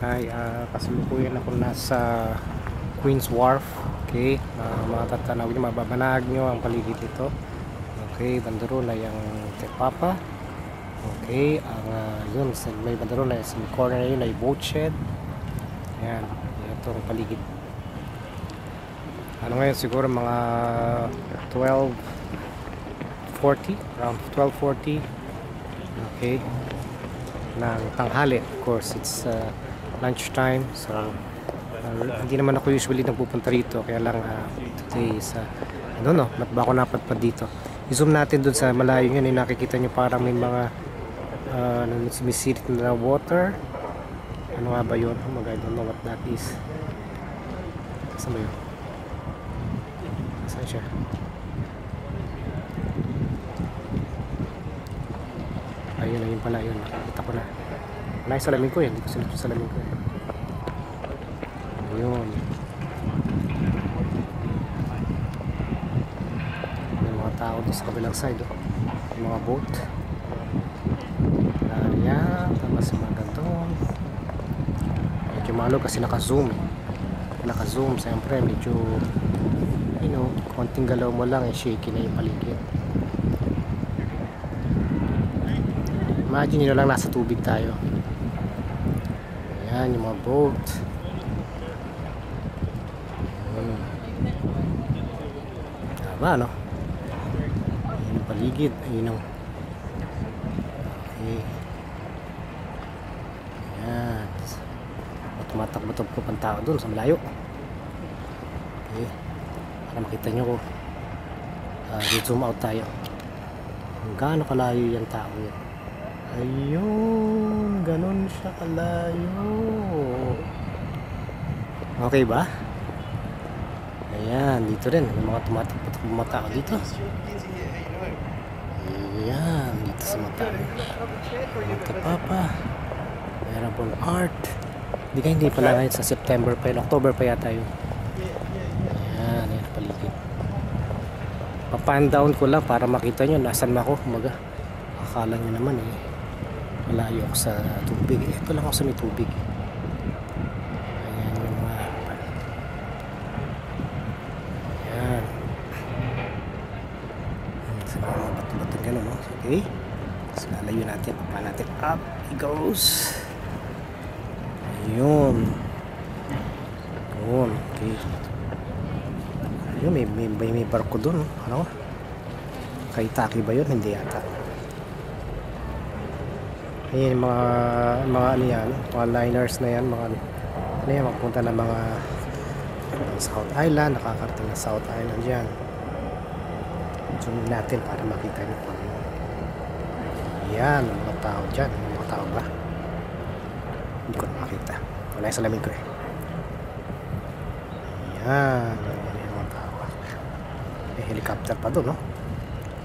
Ay, kasalukuyan ako nasa Queen's Wharf. Okay, matatanaw nyo, mababanag nyo ang paligid nito. Okay, bandaro na yung Tepapa. Okay, ang yun, may bandaro na sa corner na yun ay boat shed. Ayan, ito ang paligid. Ano ngayon, siguro mga 12:40, around 12:40. Okay, ng tanghali. Of course, it's lunchtime, so hindi naman ako usually nagpupunta rito, kaya lang today is I don't know, ba't ba ako napadpad dito. I-zoom natin dun sa malayo yun, nakikita nyo parang may mga sumisirit na water. Ano nga ba yun? Oh my God, I don't know what that is. Saan ba yun? Saan siya? Ayun, ayun pala yun, nakikita ko na. Wala yung salamin ko eh, hindi ko sinunod yung salamin ko eh. Ayun. May mga tao doon sa kabilang side oh. May mga boat. Ayan, tapos mga ganun. Medyo malo kasi naka-zoom eh. Naka-zoom, siyempre medyo you know, konting galaw mo lang eh, shaky na yung paligid. Imagine nyo lang nasa tubig tayo. Ayan yung mga boat. Tama no? Ayan yung paligid. Ayun ang okay. Ayan. Tumatakbo-takbo pang tao dun sa malayo. Okay. Para makita nyo ko. Zoom out tayo. Kung gaano kalayo yung tao yun. Ayun, ganun siya kalayo. Okay ba? Ayan, dito rin may mga tumatakbo mga tao dito. Ayan, dito sa mga tao. Tepapa. Meron pong art. Hindi pala ngayon sa September pa yun, October pa yata yun. Ayan, ayan paligid. Papan down ko lang para makita nyo nasan ako. Kumaga, akala nyo naman eh malayo ako sa tubig. Ito lang ako sa may tubig. Ayan yung mga ayan sa mga bato-bato gano'n no? Okay, so lalayo natin, papa natin up he goes. Ayun doon. Okay, ayun may barko doon ano? Kaitaki ba yun? Hindi yata. Ayan mga ano yan, mga liners na yan, mga ano yan, magpunta ng mga South Island, nakakarating ng South Island yan. Zoom natin para makita nyo kung ano. Yan, mga tao dyan. Mga tao ba? Hindi ko na makita, wala yung salamin ko eh. Yan, yung mga tao. May helicopter pa doon no?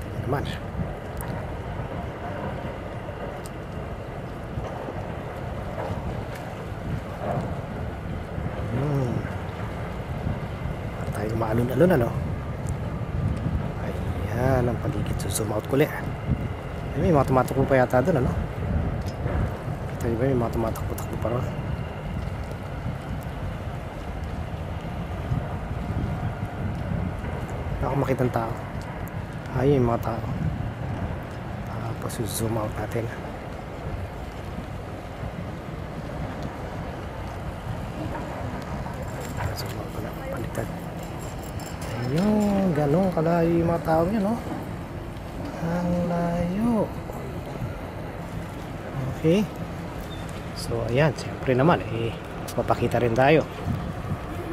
Tingnan naman. Tayo maalon-alon ano. Ayan ang paligid. So zoom out ko ulit. May mga tumatakbo pa yata doon ano. Tayo ba may mga tumatakbo-takbo pa rin. Ako makita ng tao. Ayun yung mga tao. Tapos zoom out natin. Zoom out pala. Palitan. Ayun, ganun kalayo yung mga tao nyo no. Ang layo. Okay. So ayan, siyempre naman papakita rin tayo.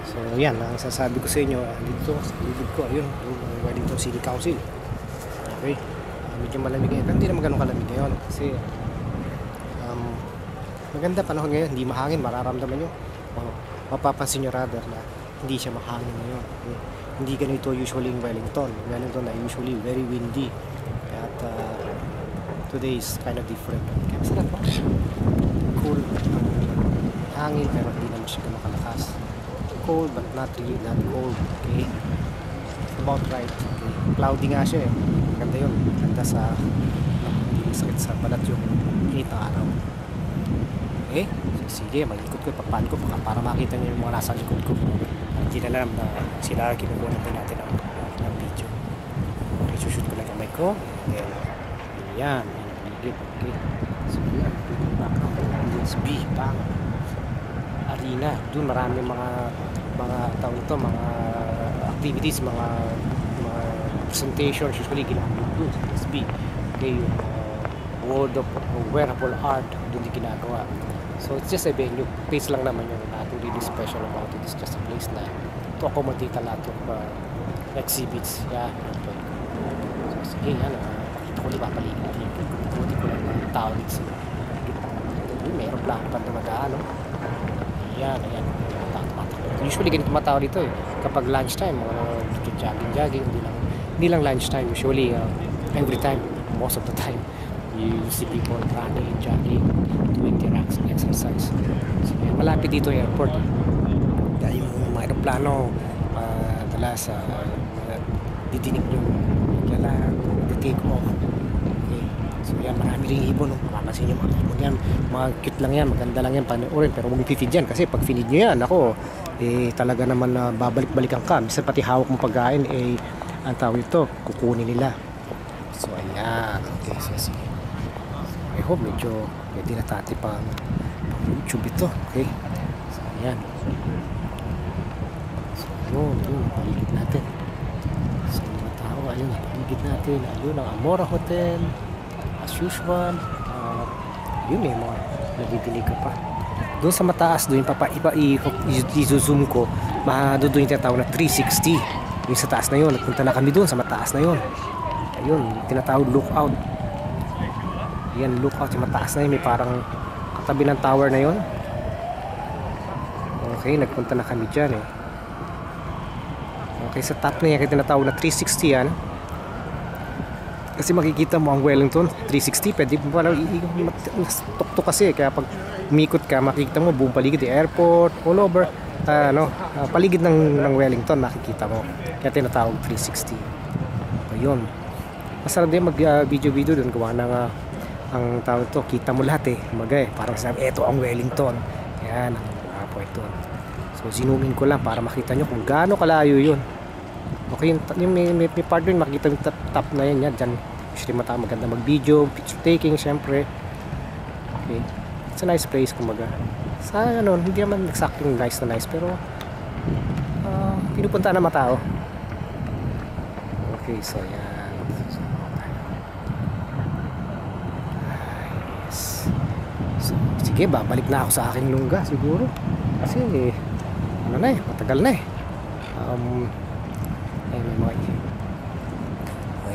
So ayan, ang sasabi ko sa inyo dito sa paligid ko, ayun, yung Wellington City Council. Okay. Medyo malamig ngayon. Hindi naman ganun kalamig ngayon kasi maganda panahon ngayon, hindi mahangin, mararamdaman nyo. Mapapansin nyo rather na hindi siya mahangin ngayon. Okay. Hindi ganito usually in Wellington. Wellington ay usually very windy. At today is kind of different. Kaya masarap po. Cool. Hangin pero hindi naman siya ganun kalakas. Cold but not really that cold. Okay. It's about right. Okay. Cloudy nga siya eh. Ganda yun. Ganda sa hindi masakit sa balat yung init ng araw. Okay? So, sige, mag-ikot ko, papan ko para makita niyo yung mga nasa likod ko. Hindi na alam na sila kinukuha natin ng video. Okay, shoot ko lang yung mic ko. Then, yan. Okay. So, yan. USB, bang. Arena. Doon marami mga tawag ito, mga activities, mga presentations. Usually, ginagawa doon sa USB. Okay, yung world of wearable art doon din ginagawa. So it's just a venue. Place lang naman yun. Nothing really special about it. It's just a place na to accommodate a lot of exhibits. Yeah. So sige, yan. Pakita ko ulit papaligid. Ikuti ko lang ng tao dito. Meron lang pa dumadaan. No? Ayan. Usually ganito matao dito eh. Kapag lunchtime, jogging. Hindi lang lunchtime. Usually every time, most of the time. You see people running, jogging, doing their exercise. So, malapit dito yung airport. Dahil yung mga aeroplano, madalas didinig yung take off. Okay. So yan, marami rin ibon. Makapansin nyo mga ibon yan. Mga cute lang yan, maganda lang yan panoorin. Pero huwag titid yan kasi pag finid nyo yan, ako, talaga naman babalik-balikan ka. Minsan pati hawak mong pagkain, ang tawag ito, kukunin nila. So ayan, okay, so sige. I hope medyo pwede na tati pang YouTube ito. Okay. So, ayan. So, yun. Paligid natin. So, mga tao, ayun, paligid natin. Ayun, ang Amora Hotel. As usual. Yun eh, mga nabibinig ka pa. Doon sa mataas, doon i-zoom ko, doon yung tinatawag na 360. Yung sa taas na yun. Nagpunta na kami doon sa mataas na yun. Ayun, tinatawag lookout. Yan, lookout yung mataas na yun. May parang katabi ng tower na yun. Okay, nagpunta na kami dyan eh. Okay, sa top na yan, kaya tinatawag na 360 yan. Kasi makikita mo ang Wellington 360. Pwede mo pala tuktok kasi. Kaya pag umikot ka, makikita mo buong paligid yung airport, all over. Paligid ng Wellington makikita mo. Kaya tinatawag 360. Ayun. Masarap din mag video doon. Gawa na nga ang tawag to, kita mo lahat eh. Parang sabi, eto ang Wellington. Yan, ang point doon. So, zoom in ko lang para makita nyo kung gaano kalayo yun. Okay, yung may part doon, makikita yung top na yan. Dyan, usually maganda mag-video, picture taking, syempre. Okay. It's a nice place, kumbaga. Sa hindi naman exactly nice, pero pinupunta na matao. Okay, so yan. Sige, babalik na ako sa aking lungga siguro. Kasi matagal na eh. May mga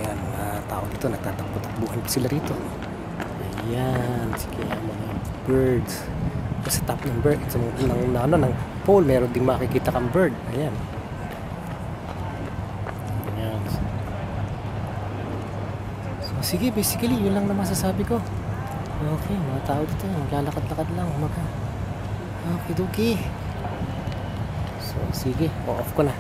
mga tao dito, nagtatakbo-takbuhan pa sila rito. Ayan, sige, mga birds. Sa top ng bird, ng pole, meron ding makikita kang bird. Ayan. So, sige, basically, yun lang naman masasabi ko. Okay, mga tao dito, maglalakad-lakad lang, umaga. Okay. So, sige, off ko na.